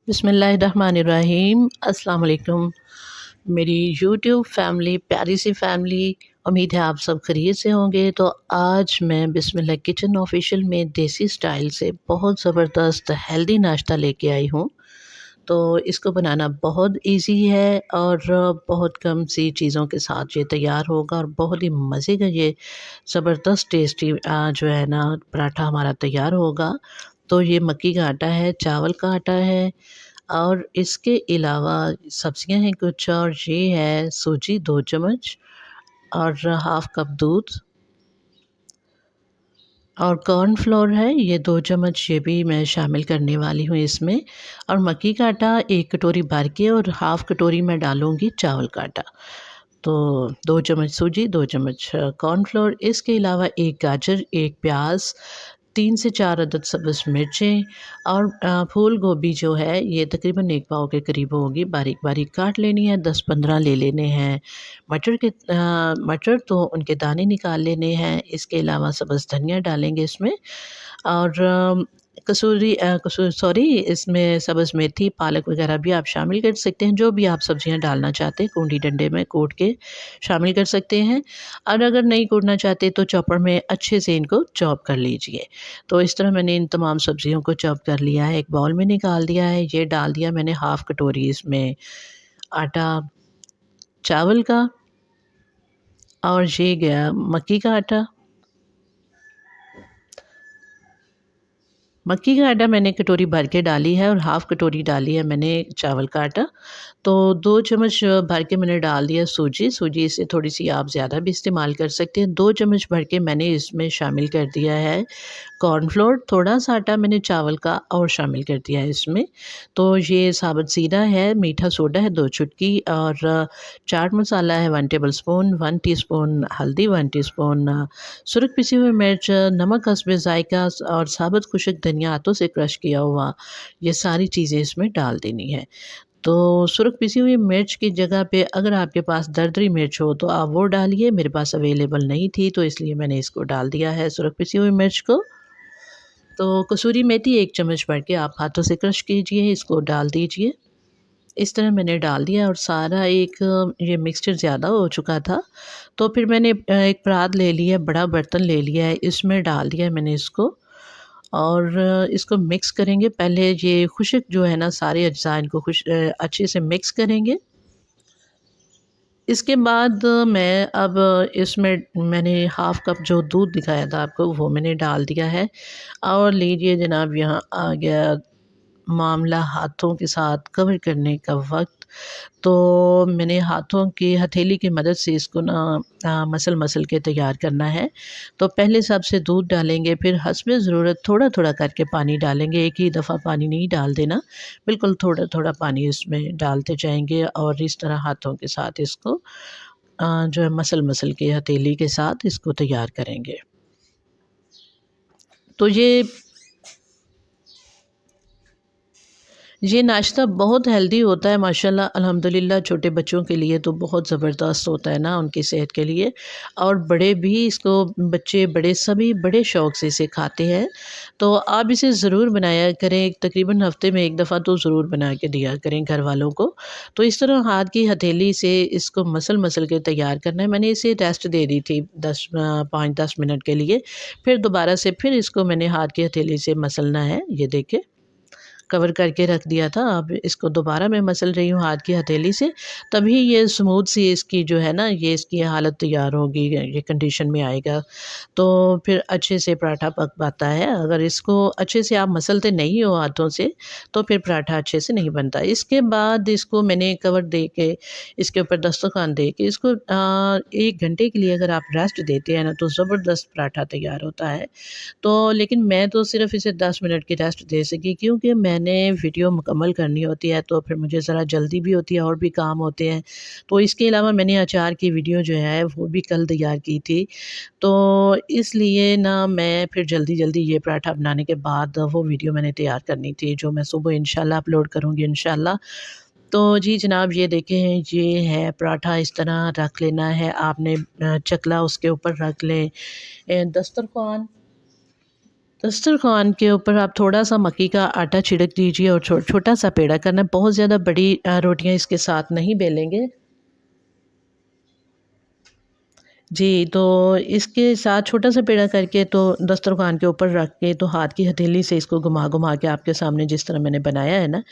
बिस्मिल्लाहिर्रहमानिर्रहीम। अस्सलाम वालेकुम। मेरी यूट्यूब फैमिली, प्यारी सी फैमिली, उम्मीद है आप सब खैरियत से होंगे। तो आज मैं बिस्मिल्लाह किचन ऑफिशियल में देसी स्टाइल से बहुत ज़बरदस्त हेल्दी नाश्ता लेके आई हूँ। तो इसको बनाना बहुत इजी है और बहुत कम सी चीज़ों के साथ ये तैयार होगा और बहुत ही मज़े का ये ज़बरदस्त टेस्टी जो है ना पराठा हमारा तैयार होगा। तो ये मक्की का आटा है, चावल का आटा है और इसके अलावा सब्जियां हैं कुछ, और ये है सूजी 2 चम्मच और हाफ़ कप दूध और कॉर्नफ्लोर है ये 2 चम्मच, ये भी मैं शामिल करने वाली हूँ इसमें। और मक्की का आटा 1 कटोरी भर के और हाफ़ कटोरी मैं डालूँगी चावल का आटा। तो 2 चम्मच सूजी, 2 चम्मच कॉर्नफ्लोर, इसके अलावा 1 गाजर, 1 प्याज, 3 से 4 अदद सब्ज़ मिर्चें और फूल गोभी जो है ये तकरीबन 1 पाव के करीब होगी, बारीक-बारीक काट लेनी है। 10-15 ले लेने हैं मटर, तो उनके दाने निकाल लेने हैं। इसके अलावा सब्ज़ धनिया डालेंगे इसमें और कसूर सॉरी इसमें सब्ज़ मेथी, पालक वगैरह भी आप शामिल कर सकते हैं, जो भी आप सब्ज़ियाँ डालना चाहते हैं कूंडी डंडे में कूट के शामिल कर सकते हैं। और अगर नहीं कूटना चाहते तो चॉपर में अच्छे से इनको चॉप कर लीजिए। तो इस तरह मैंने इन तमाम सब्ज़ियों को चॉप कर लिया है, एक बाउल में निकाल दिया है। ये डाल दिया मैंने हाफ़ कटोरी इसमें आटा चावल का और ये गया मक्की का आटा। मक्की का आटा मैंने कटोरी भर के डाली है और हाफ़ कटोरी डाली है मैंने चावल का आटा। तो 2 चम्मच भर के मैंने डाल दिया सूजी, सूजी से थोड़ी-सी आप ज़्यादा भी इस्तेमाल कर सकते हैं। 2 चम्मच भर के मैंने इसमें शामिल कर दिया है कॉर्नफ्लोर, थोड़ा-सा आटा मैंने चावल का और शामिल कर दिया है इसमें। तो ये साबुत ज़ीरा है, मीठा सोडा है 2 चुटकी और चाट मसाला है 1 टेबलस्पून, 1 टीस्पून हल्दी, 1 टीस्पून सुरख पिसी हुई मिर्च, नमक हस्बे ज़ायक़ा और साबुत खुशक धनिया हाथों से क्रश किया हुआ, ये सारी चीज़ें इसमें डाल देनी है। तो सुरख पिसी हुई मिर्च की जगह पे अगर आपके पास दरदरी मिर्च हो तो आप वो डालिए, मेरे पास अवेलेबल नहीं थी तो इसलिए मैंने इसको डाल दिया है सुरख पिसी हुई मिर्च को। तो कसूरी मेथी 1 चम्मच भर के आप हाथों से क्रश कीजिए, इसको डाल दीजिए। इस तरह मैंने डाल दिया और सारा एक ये मिक्सचर ज़्यादा हो चुका था, तो फिर मैंने एक परात ले लिया, बड़ा बर्तन ले लिया है, इसमें डाल दिया मैंने इसको और इसको मिक्स करेंगे। पहले ये खुशक जो है ना सारे अज्ज़ा इनको अच्छे से मिक्स करेंगे। इसके बाद मैं अब इसमें मैंने हाफ़ कप जो दूध दिखाया था आपको वो मैंने डाल दिया है और लीजिए जनाब यहाँ आ गया मामला हाथों के साथ कवर करने का वक़्त। तो मैंने हाथों की हथेली की मदद से इसको ना मसल-मसल के तैयार करना है। तो पहले सबसे दूध डालेंगे, फिर हस्बे ज़रूरत थोड़ा-थोड़ा करके पानी डालेंगे, एक ही दफ़ा पानी नहीं डाल देना, बिल्कुल थोड़ा-थोड़ा पानी इसमें डालते जाएँगे और इस तरह हाथों के साथ इसको जो है मसल-मसल के हथेली के साथ इसको तैयार करेंगे। तो ये नाश्ता बहुत हेल्दी होता है माशाल्लाह अल्हम्दुलिल्लाह, छोटे बच्चों के लिए तो बहुत ज़बरदस्त होता है ना उनकी सेहत के लिए, और बड़े भी इसको, बच्चे बड़े सभी बड़े शौक़ से इसे खाते हैं। तो आप इसे ज़रूर बनाया करें, तकरीबन हफ़्ते में 1 दफ़ा तो ज़रूर बना के दिया करें घर वालों को। तो इस तरह हाथ की हथेली से इसको मसल-मसल के तैयार करना है। मैंने इसे रेस्ट दे दी थी 5-10 मिनट के लिए, फिर दोबारा से फिर इसको मैंने हाथ की हथेली से मसलना है, ये देखें। कवर करके रख दिया था, अब इसको दोबारा मैं मसल रही हूँ हाथ की हथेली से, तभी ये स्मूथ सी इसकी जो है ना ये इसकी हालत तैयार होगी, ये कंडीशन में आएगा। तो फिर अच्छे से पराठा पक पाता है। अगर इसको अच्छे से आप मसलते नहीं हो हाथों से तो फिर पराठा अच्छे से नहीं बनता। इसके बाद इसको मैंने कवर दे के, इसके ऊपर दस्तरखान दे के इसको 1 घंटे के लिए अगर आप रेस्ट देते हैं ना तो ज़बरदस्त पराठा तैयार होता है। तो लेकिन मैं तो सिर्फ़ इसे 10 मिनट की रेस्ट दे सकी, क्योंकि मैंने वीडियो मुकम्मल करनी होती है, तो फिर मुझे ज़रा जल्दी भी होती है और भी काम होते हैं। तो इसके अलावा मैंने अचार की वीडियो जो है वो भी कल तैयार की थी। तो इसलिए ना मैं फिर जल्दी-जल्दी ये पराठा बनाने के बाद वो वीडियो मैंने तैयार करनी थी, जो मैं सुबह इंशाल्लाह अपलोड करूँगी इंशाल्लाह। तो जी जनाब, ये देखें ये है पराठा, इस तरह रख लेना है आपने, चकला उसके ऊपर रख लें, दस्तरख़्वान दस्तरख़्वान के ऊपर आप थोड़ा-सा मक्की का आटा छिड़क दीजिए और छोटा-सा पेड़ा करना है, बहुत ज़्यादा बड़ी रोटियाँ इसके साथ नहीं बेलेंगे। जी, तो इसके साथ छोटा-सा पेड़ा करके तो दस्तरख़्वान के ऊपर रख के तो हाथ की हथेली से इसको घुमा-घुमा के आपके सामने जिस तरह मैंने बनाया है ना,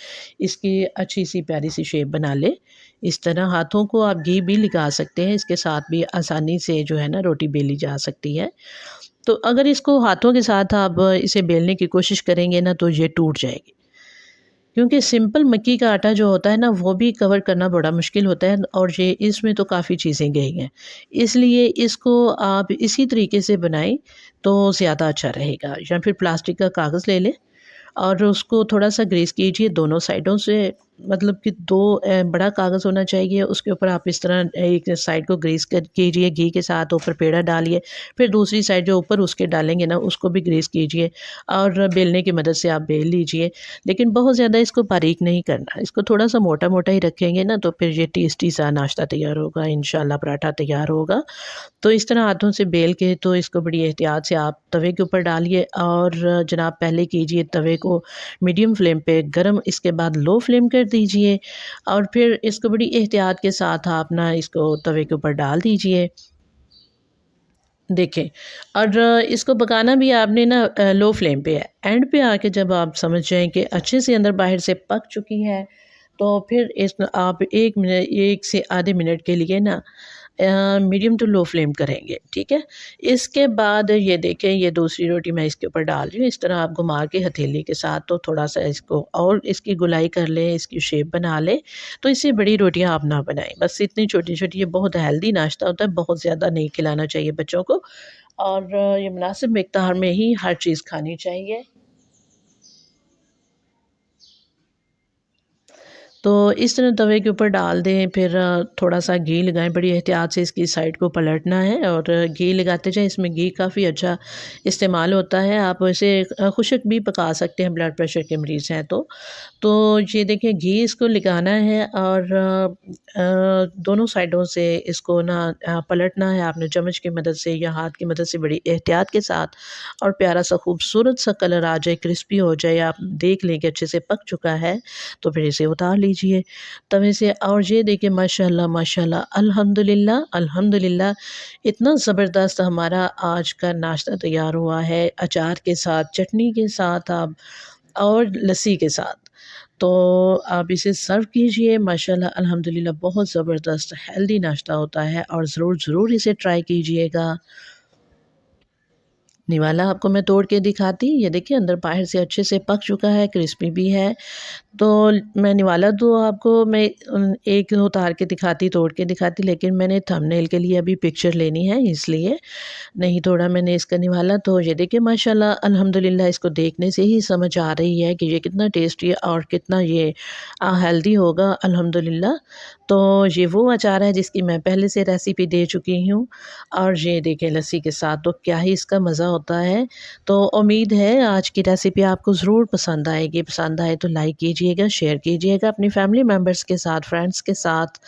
इसकी अच्छी-सी प्यारी-सी शेप बना लें। इस तरह हाथों को आप घी भी लगा सकते हैं, इसके साथ भी आसानी से जो है ना रोटी बेली जा सकती है। तो अगर इसको हाथों के साथ आप इसे बेलने की कोशिश करेंगे ना तो ये टूट जाएगी। क्योंकि सिंपल मक्की का आटा जो होता है ना वो भी कवर करना बड़ा मुश्किल होता है और ये इसमें तो काफ़ी चीज़ें गई हैं। इसलिए इसको आप इसी तरीके से बनाएँ तो ज़्यादा अच्छा रहेगा या फिर प्लास्टिक का कागज़ ले लें और उसको थोड़ा-सा ग्रीस कीजिए दोनों साइडों से मतलब कि 2 बड़ा कागज़ होना चाहिए, उसके ऊपर आप इस तरह एक साइड को ग्रीस कर कीजिए घी के साथ, ऊपर पेड़ा डालिए, फिर दूसरी साइड जो ऊपर उसके डालेंगे ना, उसको भी ग्रीस कीजिए और बेलने की मदद से आप बेल लीजिए। लेकिन बहुत ज़्यादा इसको बारीक नहीं करना, इसको थोड़ा-सा मोटा-मोटा ही रखेंगे ना, तो फिर ये टेस्टी सा नाश्ता तैयार होगा, इंशाल्लाह पराठा तैयार होगा। तो इस तरह हाथों से बेल के तो इसको बड़ी एहतियात से आप तवे के ऊपर डालिए और जनाब पहले कीजिए तवे को मीडियम फ्लेम पे गरम, इसके बाद लो फ्लेम कर दीजिए और फिर इसको बड़ी एहतियात के साथ आप ना इसको तवे के ऊपर डाल दीजिए। देखें और इसको पकाना भी आपने ना लो फ्लेम पे है। एंड पे आके जब आप समझ जाएँ कि अच्छे से अंदर बाहर से पक चुकी है, तो फिर इस आप 1 मिनट 1 से आधे मिनट के लिए ना मीडियम टू लो फ्लेम करेंगे, ठीक है? इसके बाद ये देखें ये दूसरी रोटी मैं इसके ऊपर डाल रही हूँ, इस तरह आप घुमा के हथेली के साथ तो थोड़ा-सा इसको और इसकी गोलाई कर लें, इसकी शेप बना लें, तो इससे बड़ी रोटियाँ आप ना बनाएँ। बस इतनी छोटी-छोटी ये बहुत हेल्दी नाश्ता होता है, बहुत ज़्यादा नहीं खिलाना चाहिए बच्चों को और ये मुनासिब मिक़दार में ही हर चीज़ खानी चाहिए। तो इस तरह तवे के ऊपर डाल दें फिर थोड़ा-सा घी लगाएँ, बड़ी एहतियात से इसकी साइड को पलटना है और घी लगाते जाएँ, इसमें घी काफ़ी अच्छा इस्तेमाल होता है। आप इसे खुश्क भी पका सकते हैं ब्लड प्रेशर के मरीज़ हैं तो। तो ये देखिए घी इसको लगाना है और दोनों साइडों से इसको ना पलटना है आपने चम्मच की मदद से या हाथ की मदद से बड़ी एहतियात के साथ और प्यारा-सा खूबसूरत सा कलर आ जाए, क्रिस्पी हो जाए, आप देख लें कि अच्छे से पक चुका है, तो फिर इसे उतार लीजिए तवे से और ये देखिए माशाल्लाह माशाल्लाह अल्हम्दुलिल्लाह अल्हम्दुलिल्लाह इतना ज़बरदस्त हमारा आज का नाश्ता तैयार हुआ है अचार के साथ, चटनी के साथ आप और लस्सी के साथ। तो आप इसे सर्व कीजिए माशाल्लाह अल्हम्दुलिल्लाह बहुत ज़बरदस्त हेल्दी नाश्ता होता है और ज़रूर इसे ट्राई कीजिएगा। निवाला आपको मैं तोड़ के दिखाती, ये देखिए अंदर बाहर से अच्छे से पक चुका है, क्रिस्पी भी है। तो मैं निवाला तो आपको मैं एक उतार के दिखाती, तोड़ के दिखाती लेकिन मैंने थंबनेल के लिए अभी पिक्चर लेनी है इसलिए नहीं तोड़ा मैंने इसका निवाला। तो ये देखिए माशाल्लाह अल्हम्दुलिल्लाह इसको देखने से ही समझ आ रही है कि ये कितना टेस्टी है और कितना ये हेल्दी होगा अल्हम्दुलिल्लाह। तो ये वो अचार है जिसकी मैं पहले से रेसिपी दे चुकी हूँ और ये देखें लस्सी के साथ तो क्या ही इसका मज़ा होता है। तो उम्मीद है आज की रेसिपी आपको ज़रूर पसंद आएगी, पसंद आए तो लाइक कीजिएगा, शेयर कीजिएगा अपनी फैमिली मेम्बर्स के साथ, फ्रेंड्स के साथ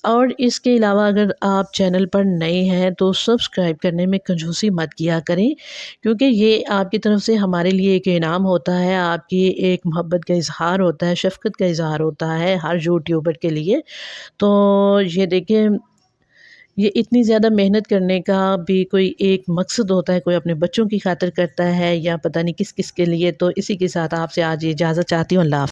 और इसके अलावा अगर आप चैनल पर नए हैं तो सब्सक्राइब करने में कंजूसी मत किया करें क्योंकि ये आपकी तरफ से हमारे लिए एक इनाम होता है, आपकी एक मोहब्बत का इज़हार होता है, शफ़क़त का इज़हार होता है हर यूट्यूबर के लिए। तो ये देखिए ये इतनी ज़्यादा मेहनत करने का भी कोई एक मकसद होता है, कोई अपने बच्चों की खातिर करता है या पता नहीं किस-किस के लिए। तो इसी के साथ आपसे आज इजाज़त चाहती हूँ। अल्लाह हाफ़िज़।